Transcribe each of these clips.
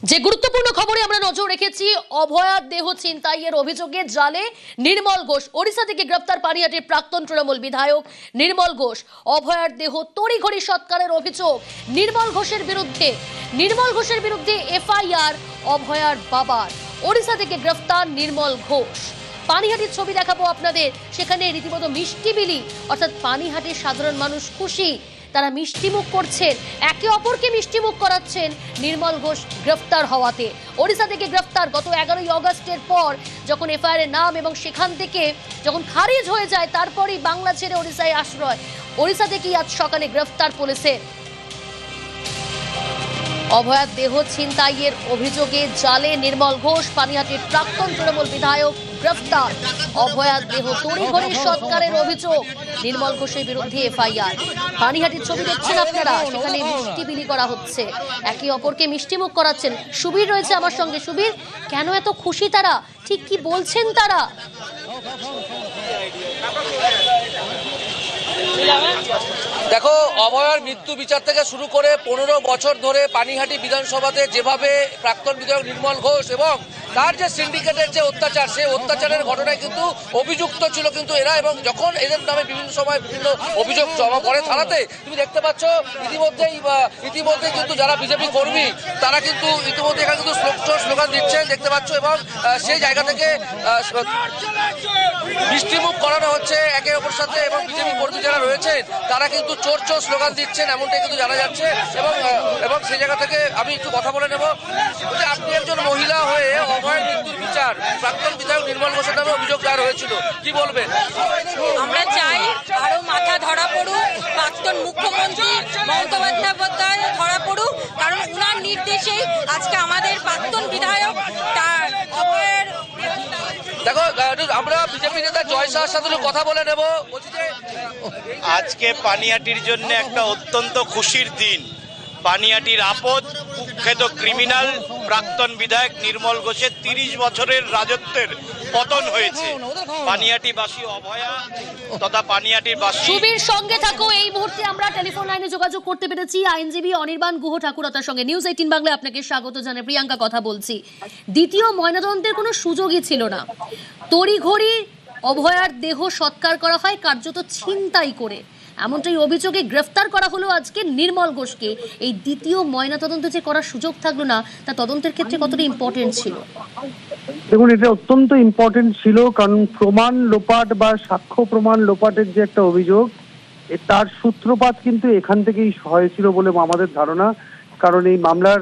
যে গুরুত্বপূর্ণ খবরে আমরা নজর রেখেছি, অভয়ার দেহ ছিনতাইয়ের অভিযোগে জালে নির্মল ঘোষ। ওড়িশা থেকে গ্রেফতার পানিহাটির প্রাক্তন তৃণমূল বিধায়ক নির্মল ঘোষ। অভয়ার দেহ তড়িঘড়ি সৎকারের অভিযোগ নির্মল ঘোষের বিরুদ্ধে এফআইআর অভয়ার বাবার। ওড়িশা থেকে গ্রেফতার নির্মল ঘোষ। পানিহাটির ছবি দেখাবো আপনাদের, সেখানে রীতিমতো মিষ্টি বিলি, অর্থাৎ পানিহাটির সাধারণ মানুষ খুশি, তারা মিষ্টিমুখ করছেন, একে অপরকে মিষ্টিমুখ করাচ্ছেন নির্মল ঘোষ গ্রেফতার হওয়াতে। ওড়িশা থেকে গ্রেফতার গত 11ই অগস্টের পর যখন এফআইআর এর নাম এবং সেখান থেকে যখন খারিজ হয়ে যায়, তারপরই বাংলা ছেড়ে ওড়িশায় আশ্রয়। ওড়িশা থেকেই আজ সকালে গ্রেফতার পুলিশের। অভয়ার দেহ ছিনতাইয়ের অভিযোগে জালে নির্মল ঘোষ। পানিহাটির প্রাক্তন তৃণমূল বিধায়ক গ্রেফতার। অভয়ার দেহ তড়িঘড়ি সৎকারের অভিযোগ নির্মল ঘোষের বিরুদ্ধে এফআইআর। পানিহাটির ছবি দেখছেন আপনারা, সেখানে মিষ্টি বিলি করা হচ্ছে, একে অপরকে মিষ্টিমুখ করাচ্ছেন। সুবীর রয়েছে আমার সঙ্গে। সুবীর, কেন এত খুশি তারা, ঠিক কি বলছেন তারা? দেখো, অভয়ার মৃত্যু বিচার থেকে শুরু করে 15 বছর ধরে পানিহাটি বিধানসভাতে যেভাবে প্রাক্তন বিধায়ক নির্মল ঘোষ এবং তার যে সিন্ডিকেটের যে অত্যাচার, সেই অত্যাচারের ঘটনায় কিন্তু অভিযুক্ত ছিল কিন্তু এরা, এবং যখন এদের নামে বিভিন্ন সময় বিভিন্ন অভিযোগ জমা পড়ে থানাতে, তুমি দেখতে পাচ্ছ ইতিমধ্যেই কিন্তু যারা বিজেপি কর্মী তারা কিন্তু ইতিমধ্যে এখানে কিন্তু স্লোগান দিচ্ছেন দেখতে পাচ্ছ, এবং সেই জায়গা থেকে মিষ্টিমুখ করানো হচ্ছে একে অপর সাথে, এবং বিজেপি কর্মী যারা রয়েছেন তারা কিন্তু চোর চোর স্লোগান দিচ্ছেন, এমনটাই কিন্তু জানা যাচ্ছে। এবং সেই জায়গা থেকে আমি একটু কথা বলে নেব। আপনি একজন মহিলা হয়ে অভয়ের মৃত্যুর বিচার প্রাক্তন বিধায়ক নির্মল ঘোষের নামে অভিযোগ দায়ের হয়েছিল, কি বলবেন? আমরা চাই আরো মাথা ধরা পড়ুক, প্রাক্তন মুখ্যমন্ত্রী মমতা বন্দ্যোপাধ্যায় ধরা পড়ুক, কারণ উনার নির্দেশেই আজকে আমাদের প্রাক্তন বিধায়ক তার অভয়ের। দেখো, আমরা বিজেপি নেতা জয় শাহর সাথে কথা বলে নেব। আজকে পানিহাটির জন্য একটা অত্যন্ত খুশির দিন। পানিহাটির আপদ কুখ্যাত ক্রিমিনাল প্রাক্তন বিধায়ক নির্মল ঘোষের 30 বছরের রাজত্বের পতন হয়েছে। পানিহাটিবাসী অভয়া তথা পানিহাটিবাসী। সুবীর সঙ্গে থাকো। এই মুহূর্তে আমরা টেলিফোন লাইনে যোগাযোগ করতে পেরেছি আইনজীবী অনির্বাণ গুহ ঠাকুরতার সঙ্গে। নিউজ 18 বাংলায় আপনাকে স্বাগত জানাই। প্রিয়াঙ্কা কথা বলছি। দ্বিতীয় ময়নাতদন্তের কোনো সুযোগই ছিল না, তড়িঘড়ি অভয়ার দেহ সৎকার করা হয় কার্যত ছিনতাই করে, এমনটাই অভিযোগে গ্রেফতার করা হলো আজকে নির্মল ঘোষকে। এই দ্বিতীয় ময়নাতদন্ত যে করার সুযোগ থাকলো না, তা তদন্তের ক্ষেত্রে কতটা ইম্পর্টেন্ট ছিল? দেখুন, এটা অত্যন্ত ইম্পর্টেন্ট ছিল, কারণ প্রমাণ লোপাট বা সাক্ষ্য প্রমাণ লোপাটের যে একটা অভিযোগ, তার সূত্রপাত কিন্তু এখান থেকেই হয়েছিল বলে আমাদের ধারণা। কারণ এই মামলার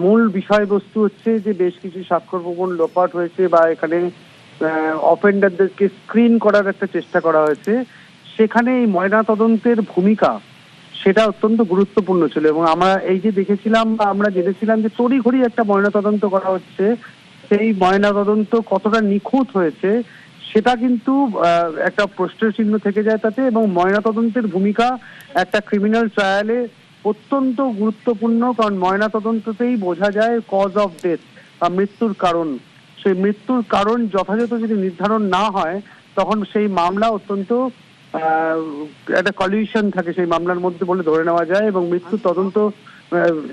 মূল বিষয়বস্তু হচ্ছে যে বেশ কিছু সাক্ষ্য প্রমাণ লোপাট হয়েছে বা এখানে অফেন্ডারদেরকে স্ক্রিন করার একটা চেষ্টা করা হয়েছে। সেখানে এই ময়না তদন্তের ভূমিকা সেটা অত্যন্ত গুরুত্বপূর্ণ ছিল, এবং আমরা এই যে দেখেছিলাম বা আমরা জেনেছিলাম যে তড়িঘড়ি একটা ময়না তদন্ত করা হচ্ছে, সেই ময়না তদন্ত কতটা নিখুঁত হয়েছে সেটা কিন্তু একটা প্রশ্নের চিহ্ন থেকে যায় তাতে। এবং ময়না তদন্তের ভূমিকা একটা ক্রিমিনাল ট্রায়ালে অত্যন্ত গুরুত্বপূর্ণ, কারণ ময়না তদন্ততেই বোঝা যায় কজ অফ ডেথ বা মৃত্যুর কারণ। সেই মৃত্যুর কারণ যথাযথ যদি নির্ধারণ না হয়, তখন সেই মামলা অত্যন্ত একটা কলিউশন থাকে সেই মামলার মধ্যে বলে ধরে নেওয়া যায়। এবং মৃত্যু তদন্ত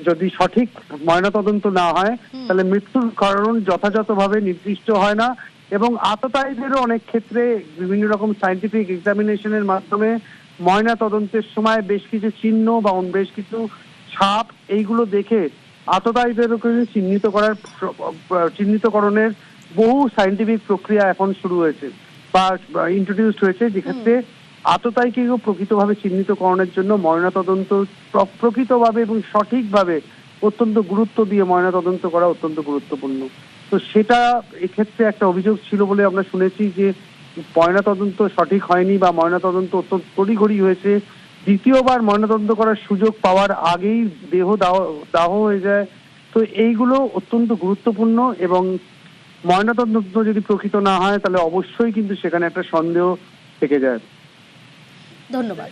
যদি সঠিক ময়না তদন্ত না হয়, তাহলে মৃত্যুর কারণ যথাযথভাবে নির্দিষ্ট হয় না। এবং আততায়ীদেরও অনেক ক্ষেত্রে বিভিন্ন রকম সায়েন্টিফিক এক্সামিনেশনের মাধ্যমে ময়না তদন্তের সময় বেশ কিছু চিহ্ন বা বেশ কিছু ছাপ এইগুলো দেখে আততায়ীদেরকে চিহ্নিতকরণের বহু সায়েন্টিফিক প্রক্রিয়া এখন শুরু হয়েছে বা ইন্ট্রোডিউসড হয়েছে, যেক্ষেত্রে আততায়ীকেও প্রকৃতভাবে চিহ্নিতকরণের জন্য ময়নাতদন্ত প্রকৃতভাবে এবং সঠিকভাবে অত্যন্ত গুরুত্ব দিয়ে ময়নাতদন্ত করা অত্যন্ত গুরুত্বপূর্ণ। তো সেটা এক্ষেত্রে একটা অভিযোগ ছিল বলে আমরা শুনেছি যে ময়নাতদন্ত সঠিক হয়নি বা ময়নাতদন্ত অত্যন্ত তড়িঘড়ি হয়েছে। দ্বিতীয়বার ময়নাতদন্ত করার সুযোগ পাওয়ার আগেই দেহ দাহ হয়ে যায়। তো এইগুলো অত্যন্ত গুরুত্বপূর্ণ, এবং ময়নাতদন্ত যদি প্রকৃত না হয় তাহলে অবশ্যই কিন্তু সেখানে একটা সন্দেহ থেকে যায়। ধন্যবাদ।